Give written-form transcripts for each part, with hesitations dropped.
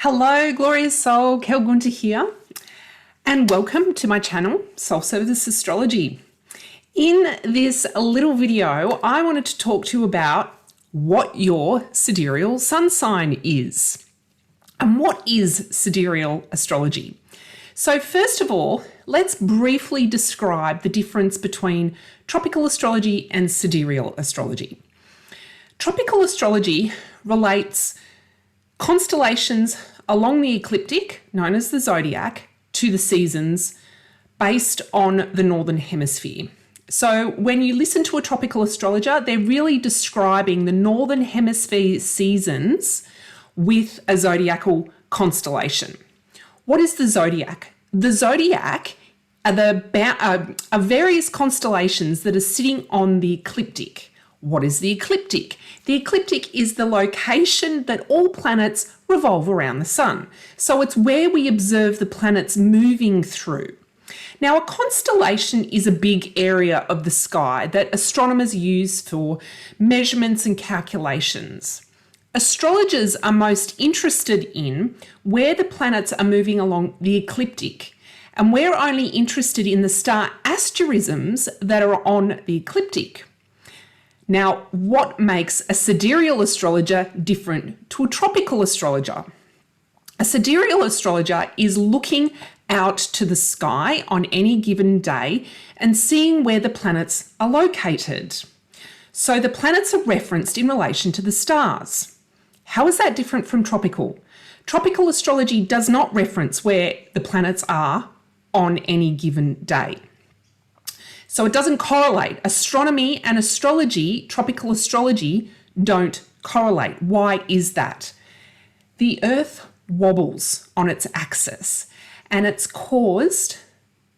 Hello, glorious soul, Kel Gunter here, and welcome to my channel, Soul Service Astrology. In this little video, I wanted to talk to you about what your sidereal sun sign is. And what is sidereal astrology? So first of all, let's briefly describe the difference between tropical astrology and sidereal astrology. Tropical astrology relates constellations along the ecliptic, known as the Zodiac, to the seasons based on the northern hemisphere. So when you listen to a tropical astrologer, they're really describing the northern hemisphere seasons with a zodiacal constellation. What is the Zodiac? The Zodiac are various constellations that are sitting on the ecliptic. What is the ecliptic? The ecliptic is the location that all planets revolve around the sun. So it's where we observe the planets moving through. Now, a constellation is a big area of the sky that astronomers use for measurements and calculations. Astrologers are most interested in where the planets are moving along the ecliptic, and we're only interested in the star asterisms that are on the ecliptic. Now, what makes a sidereal astrologer different to a tropical astrologer? A sidereal astrologer is looking out to the sky on any given day and seeing where the planets are located. So the planets are referenced in relation to the stars. How is that different from tropical? Tropical astrology does not reference where the planets are on any given day. So it doesn't correlate. Astronomy and astrology, tropical astrology, don't correlate. Why is that? The Earth wobbles on its axis, and it's caused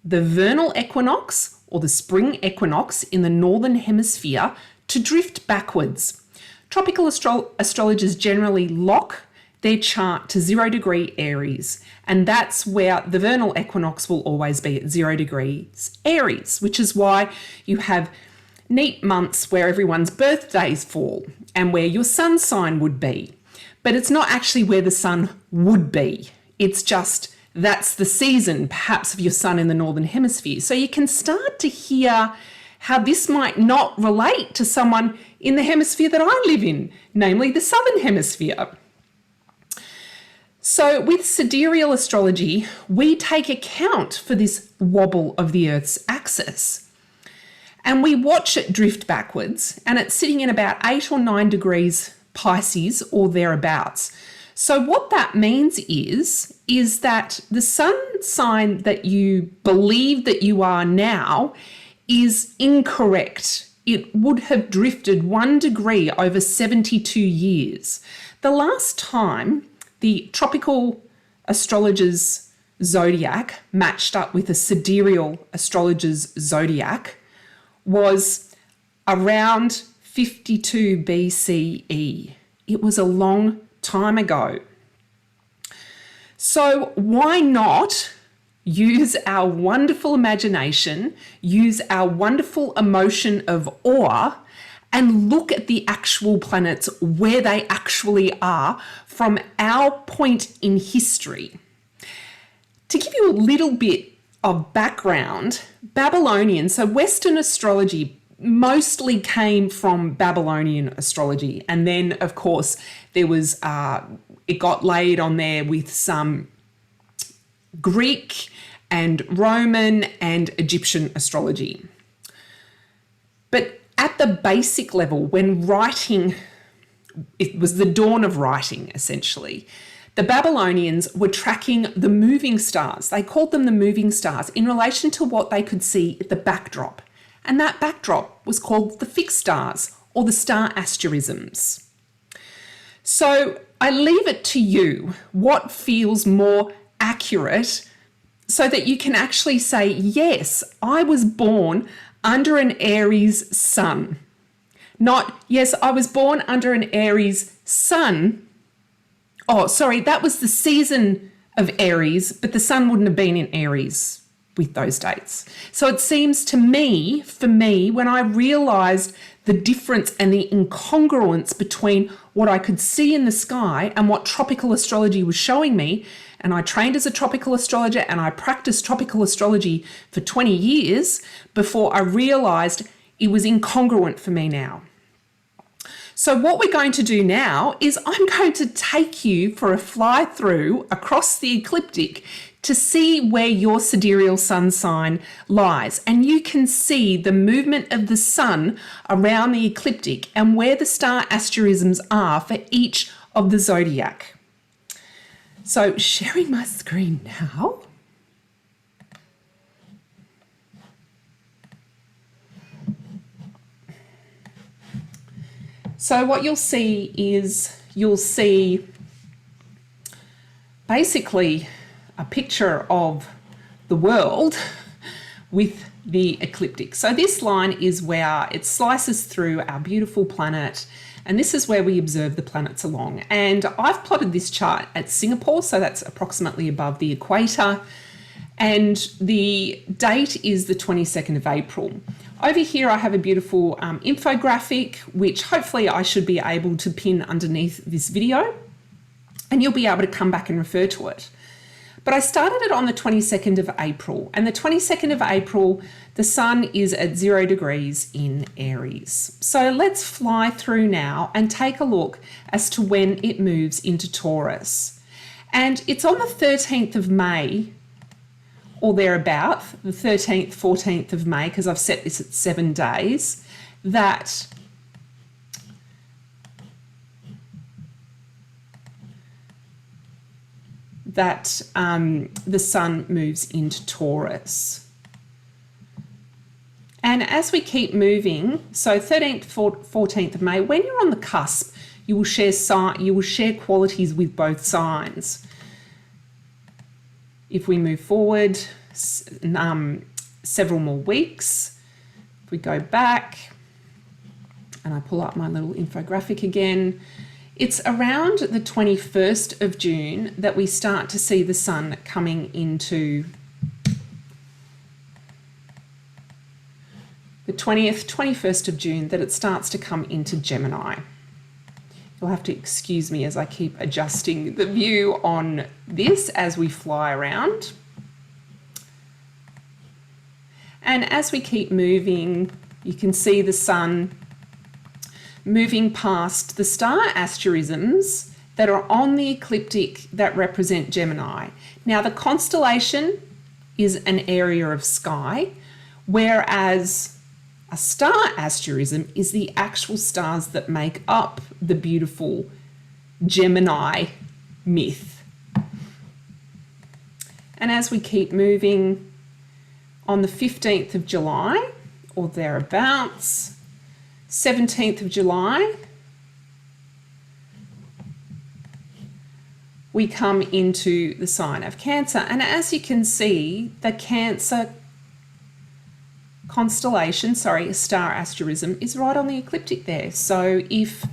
the vernal equinox or the spring equinox in the northern hemisphere to drift backwards. Tropical astrologers generally lock their chart to 0 degree Aries, and that's where the vernal equinox will always be at 0 degrees Aries, which is why you have neat months where everyone's birthdays fall and where your sun sign would be. But it's not actually where the sun would be. It's just that's the season, perhaps, of your sun in the northern hemisphere. So you can start to hear how this might not relate to someone in the hemisphere that I live in, namely the southern hemisphere. So with sidereal astrology, we take account for this wobble of the Earth's axis, and we watch it drift backwards, and it's sitting in about 8 or 9 degrees Pisces or thereabouts. So what that means is that the sun sign that you believe that you are now is incorrect. It would have drifted 1 degree over 72 years. The last time the tropical astrologer's zodiac matched up with a sidereal astrologer's zodiac was around 52 BCE. It was a long time ago. So why not use our wonderful imagination, use our wonderful emotion of awe, and look at the actual planets where they actually are from our point in history. To give you a little bit of background, Babylonians, so Western astrology mostly came from Babylonian astrology. And then, of course, there was, it got laid on there with some Greek and Roman and Egyptian astrology. But at the basic level, when writing, it was the dawn of writing, essentially, the Babylonians were tracking the moving stars. They called them the moving stars in relation to what they could see at the backdrop. And that backdrop was called the fixed stars or the star asterisms. So I leave it to you what feels more accurate so that you can actually say, yes, I was born under an Aries sun. Not, yes, I was born under an Aries sun. Oh, sorry, that was the season of Aries, but the sun wouldn't have been in Aries with those dates. So it seems to me, for me, when I realised the difference and the incongruence between what I could see in the sky and what tropical astrology was showing me. And I trained as a tropical astrologer and I practiced tropical astrology for 20 years before I realized it was incongruent for me now. So what we're going to do now is I'm going to take you for a fly through across the ecliptic to see where your sidereal sun sign lies. And you can see the movement of the sun around the ecliptic and where the star asterisms are for each of the zodiac. So sharing my screen now. So what you'll see is basically a picture of the world with the ecliptic. So this line is where it slices through our beautiful planet, and this is where we observe the planets along. And I've plotted this chart at Singapore, so that's approximately above the equator, and the date is the 22nd of April. Over here I have a beautiful infographic, which hopefully I should be able to pin underneath this video, and you'll be able to come back and refer to it. But I started it on the 22nd of April, and the 22nd of April, the sun is at 0 degrees in Aries. So let's fly through now and take a look as to when it moves into Taurus. And it's on the 13th of May, or thereabout, the 13th, 14th of May, because I've set this at 7 days, that the sun moves into Taurus. And as we keep moving, so 13th, 14th of May, when you're on the cusp, you will share qualities with both signs. If we move forward several more weeks, if we go back and I pull up my little infographic again, it's around the 21st of June that we start to see the sun coming into the 21st of June, that it starts to come into Gemini. You'll have to excuse me as I keep adjusting the view on this as we fly around. And as we keep moving, you can see the sun moving past the star asterisms that are on the ecliptic that represent Gemini. Now, the constellation is an area of sky, whereas a star asterism is the actual stars that make up the beautiful Gemini myth. And as we keep moving, on the 15th of July, or thereabouts, 17th of July, we come into the sign of Cancer. And as you can see, the Cancer constellation, a star asterism, is right on the ecliptic there. So if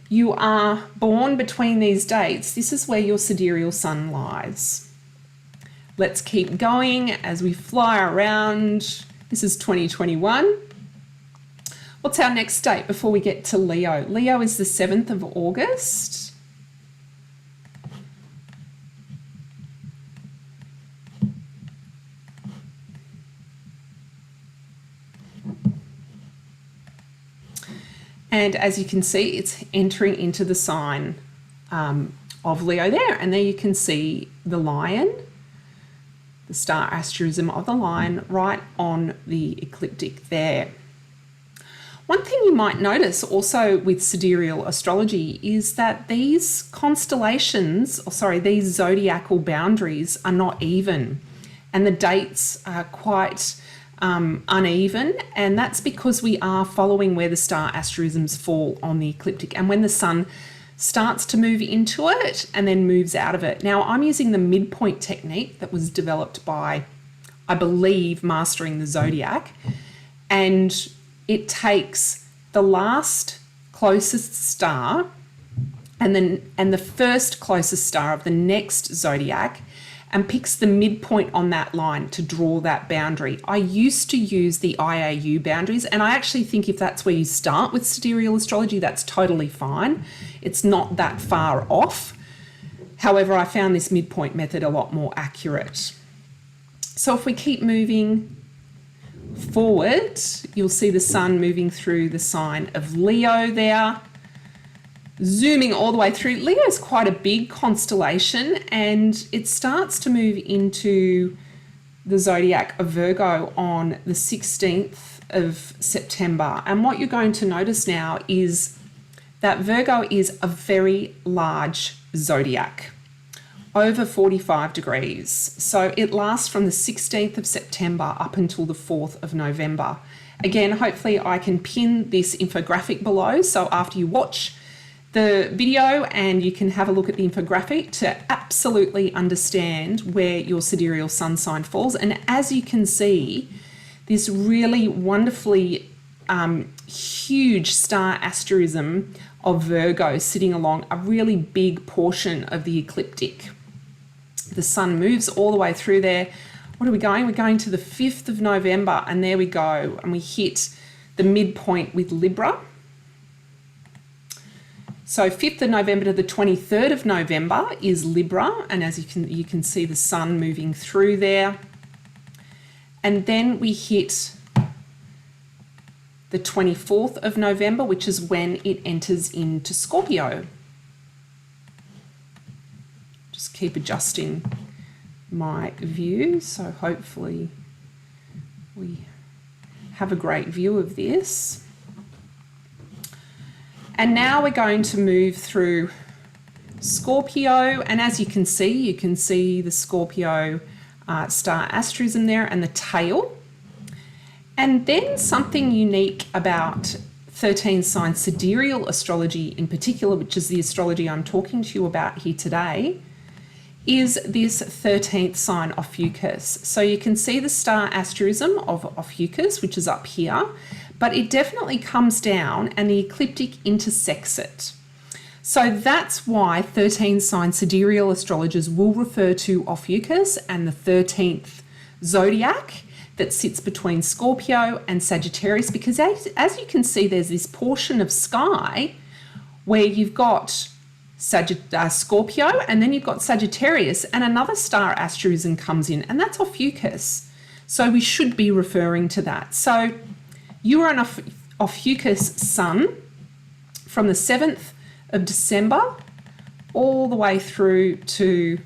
you are born between these dates, this is where your sidereal sun lies. Let's keep going as we fly around. This is 2021. What's our next date before we get to Leo? Leo is the 7th of August. And as you can see, it's entering into the sign of Leo there. And there you can see the lion, the star asterism of the lion right on the ecliptic there. One thing you might notice also with sidereal astrology is that these constellations, these zodiacal boundaries are not even, and the dates are quite uneven, and that's because we are following where the star asterisms fall on the ecliptic and when the sun starts to move into it and then moves out of it. Now, I'm using the midpoint technique that was developed by, I believe, Mastering the Zodiac, and it takes the last closest star and the first closest star of the next zodiac, and picks the midpoint on that line to draw that boundary. I used to use the IAU boundaries, and I actually think if that's where you start with sidereal astrology, that's totally fine. It's not that far off. However, I found this midpoint method a lot more accurate. So if we keep moving forward, you'll see the sun moving through the sign of Leo there. Zooming all the way through, Leo is quite a big constellation, and it starts to move into the zodiac of Virgo on the 16th of September. And what you're going to notice now is that Virgo is a very large zodiac, over 45 degrees. So it lasts from the 16th of September up until the 4th of November. Again, hopefully I can pin this infographic below, so after you watch the video and you can have a look at the infographic to absolutely understand where your sidereal sun sign falls. And as you can see, this really wonderfully huge star asterism of Virgo sitting along a really big portion of the ecliptic. The sun moves all the way through there. What are we going? We're going to the 5th of November, and there we go. And we hit the midpoint with Libra. So 5th of November to the 23rd of November is Libra, and as you can see the sun moving through there. And then we hit the 24th of November, which is when it enters into Scorpio. Just keep adjusting my view, so hopefully we have a great view of this. And now we're going to move through Scorpio, and as you can see the Scorpio star asterism there and the tail. And then something unique about 13 sign sidereal astrology in particular, which is the astrology I'm talking to you about here today, is this 13th sign Ophiuchus. So you can see the star asterism of Ophiuchus, which is up here, but it definitely comes down and the ecliptic intersects it. So that's why 13 sign sidereal astrologers will refer to Ophiuchus and the 13th zodiac that sits between Scorpio and Sagittarius, because as you can see, there's this portion of sky where you've got Scorpio, and then you've got Sagittarius, and another star asterism comes in, and that's Ophiuchus. So we should be referring to that. So you are an Ophiuchus sun from the 7th of December all the way through to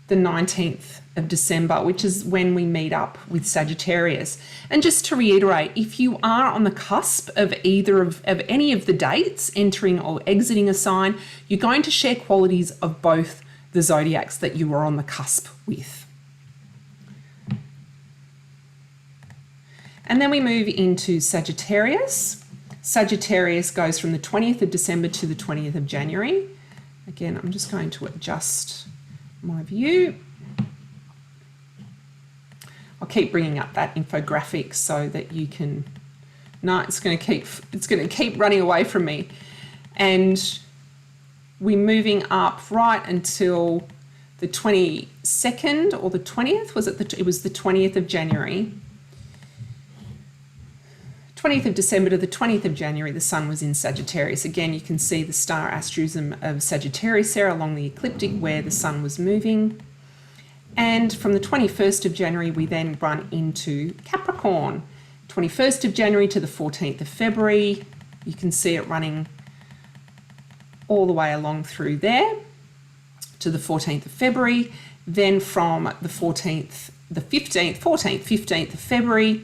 the 19th of December, which is when we meet up with Sagittarius. And just to reiterate, if you are on the cusp of either of any of the dates, entering or exiting a sign, you're going to share qualities of both the zodiacs that you are on the cusp with. And then we move into Sagittarius. Sagittarius goes from the 20th of December to the 20th of January. Again, I'm just going to adjust my view. I'll keep bringing up that infographic so that you can, no, it's going to keep running away from me. And we're moving up right until the 22nd or the 20th, it was the 20th of January. 20th of December to the 20th of January, the sun was in Sagittarius. Again, you can see the star asterism of Sagittarius there along the ecliptic where the sun was moving. And from the 21st of January, we then run into Capricorn. 21st of January to the 14th of February, you can see it running all the way along through there to the 14th of February. Then from the 14th, 15th of February,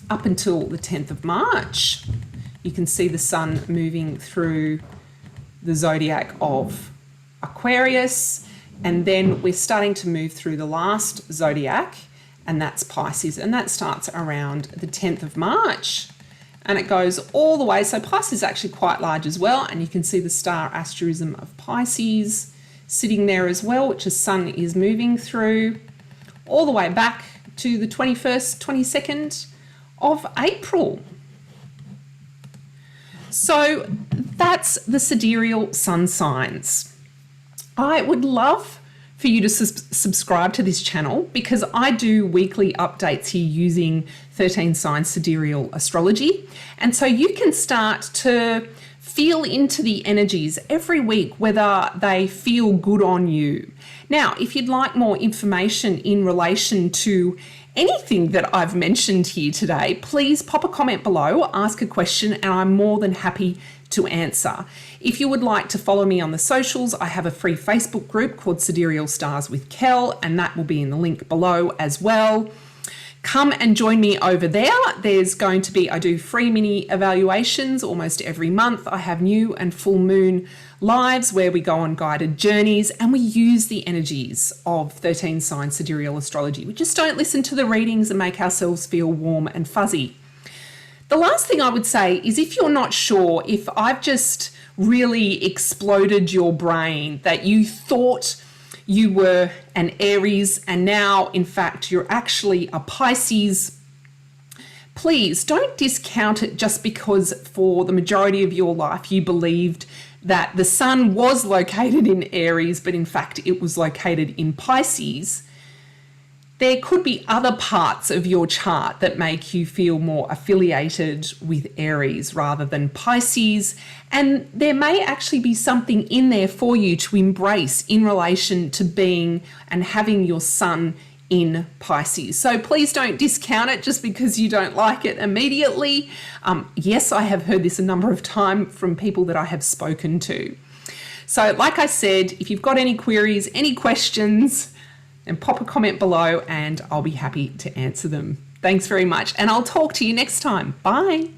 up until the 10th of March, you can see the sun moving through the zodiac of Aquarius, and then we're starting to move through the last zodiac, and that's Pisces, and that starts around the 10th of March, and it goes all the way. So Pisces is actually quite large as well, and you can see the star asterism of Pisces sitting there as well, which the sun is moving through all the way back to the 21st, 22nd of April. So that's the sidereal sun signs. I would love for you to subscribe to this channel because I do weekly updates here using 13 Sign Sidereal Astrology. And so you can start to feel into the energies every week, whether they feel good on you. Now, if you'd like more information in relation to anything that I've mentioned here today, please pop a comment below, ask a question, and I'm more than happy to answer. If you would like to follow me on the socials, I have a free Facebook group called Sidereal Stars with Kel, and that will be in the link below as well. Come and join me over there. There's going to be, I do free mini evaluations almost every month. I have new and full moon lives where we go on guided journeys and we use the energies of 13 Sign Sidereal Astrology. We just don't listen to the readings and make ourselves feel warm and fuzzy. The last thing I would say is if you're not sure if I've just really exploded your brain, that you thought you were an Aries and now in fact you're actually a Pisces, please don't discount it just because for the majority of your life you believed that the sun was located in Aries, but in fact it was located in Pisces. There could be other parts of your chart that make you feel more affiliated with Aries rather than Pisces. And there may actually be something in there for you to embrace in relation to being and having your sun in Pisces. So please don't discount it just because you don't like it immediately. Yes, I have heard this a number of times from people that I have spoken to. So like I said, if you've got any queries, any questions, and pop a comment below and I'll be happy to answer them. Thanks very much, and I'll talk to you next time. Bye.